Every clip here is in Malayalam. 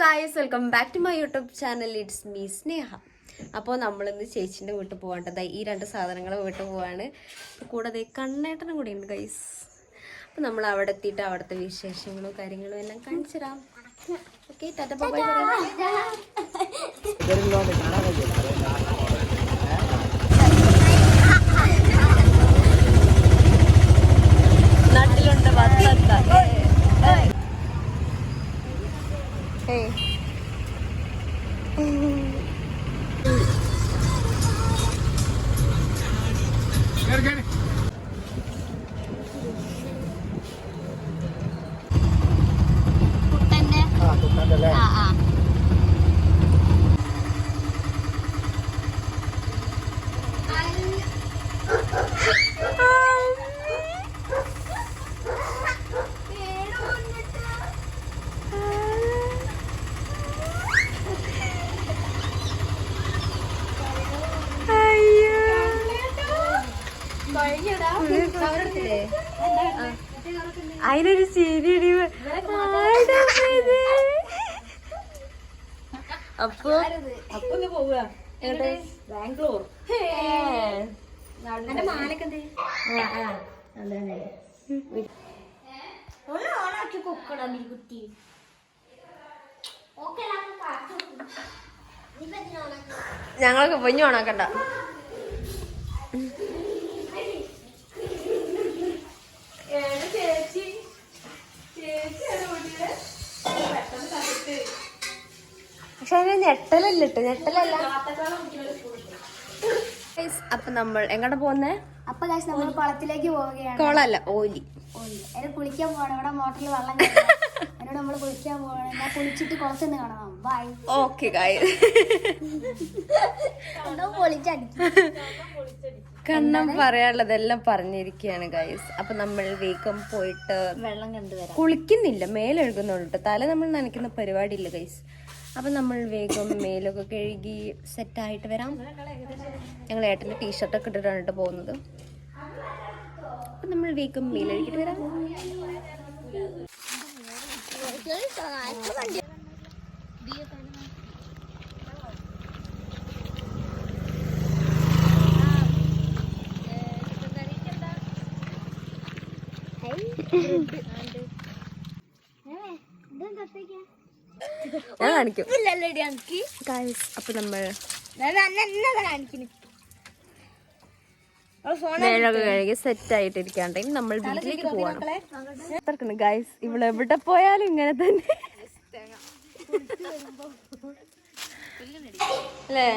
Guys, welcome back to my YouTube channel. It's me Sneha. അപ്പോൾ നമ്മളിന്ന് ചേച്ചിൻ്റെ വീട്ടിൽ പോകേണ്ടത് ഈ രണ്ട് സാധനങ്ങൾ വീട്ടിൽ പോവാണ്. കൂടാതെ കണ്ണേട്ടനും കൂടി ഉണ്ട് ഗൈസ്. അപ്പോൾ നമ്മൾ അവിടെ എത്തിയിട്ട് അവിടുത്തെ വിശേഷങ്ങളും കാര്യങ്ങളും എല്ലാം കാണിച്ചു തരാം. ഓക്കെ, ടാറ്റ ബൈ ബൈ പറയാം. നാട്ടിലുണ്ട് വത്തത്ത. അതിനൊരു ശരി. അപ്പൊ ബാംഗ്ലൂർ ഞങ്ങളൊക്കെ പൊഞ്ഞു ഓണാക്കണ്ട. പക്ഷെ അതിന് ഞെട്ടലല്ല ഇട്ട്, ഞെട്ടലല്ല. അപ്പൊ നമ്മൾ എങ്ങോട്ടാ പോകുന്നേ? അപ്പൊ നമ്മൾ കുളത്തിലേക്ക് പോവുകയാണ്. കുളമല്ല, ഓലി. കുളിക്കാൻ പോകണം. ഇവിടെ മോട്ടറിൽ വെള്ളം എന്നോട് നമ്മള് കുളിക്കാൻ പോകണം. ഞാൻ കുളിച്ചിട്ട് കുളത്തിൽ നിന്ന് കാണാം. ബൈ. Okay guys. കണ്ണം പറയാനുള്ളതെല്ലാം പറഞ്ഞിരിക്കുകയാണ് ഗൈസ്. അപ്പൊ നമ്മൾ വേഗം പോയിട്ട് വെള്ളം കണ്ടുവരാം. കുളിക്കുന്നില്ല, മേലെഴുകുന്നുണ്ട്. തല നമ്മൾ നനയ്ക്കുന്ന പരിപാടി ഇല്ല ഗൈസ്. അപ്പൊ നമ്മൾ വേഗം മേലൊക്കെ കഴുകി സെറ്റായിട്ട് വരാം. ഞങ്ങൾ ഏട്ടൻ്റെ ടീഷർട്ടൊക്കെ ഇട്ടിട്ടാണ് പോകുന്നത്. അപ്പൊ നമ്മൾ വേഗം മേലെഴുകിട്ട് വരാം. ഞാൻ കാണിക്കും. അപ്പൊ നമ്മൾ മേലൊക്കെ കഴുകി സെറ്റ് ആയിട്ടിരിക്കാണ്ട് നമ്മൾ വീട്ടിലേക്ക് പോവാണ് ഗൈസ്. ഇവളെവിടെ പോയാലും ഇങ്ങനെ തന്നെ അല്ലേ?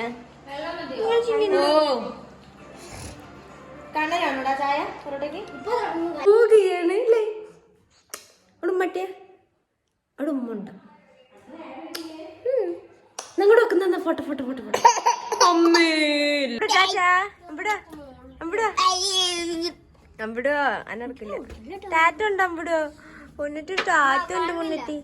കണ്ണനാണോടാ ചായ പൊറോട്ടയ്ക്ക്? അവിടെ മറ്റേ അവിടെ ഉമ്മ ഉണ്ട്. നിങ്ങളുടെ വെക്കുന്ന ഫോട്ടോ ഫോട്ടോ ഫോട്ടോ ഫോട്ടോ അമ്മേ അമ്പിടോ അനർക്കില്ല. ടാറ്റ ഉണ്ട് അമ്പിടോ. പൊന്നിട്ട് ടാറ്റ ഉണ്ട് പൊന്നിട്ട്.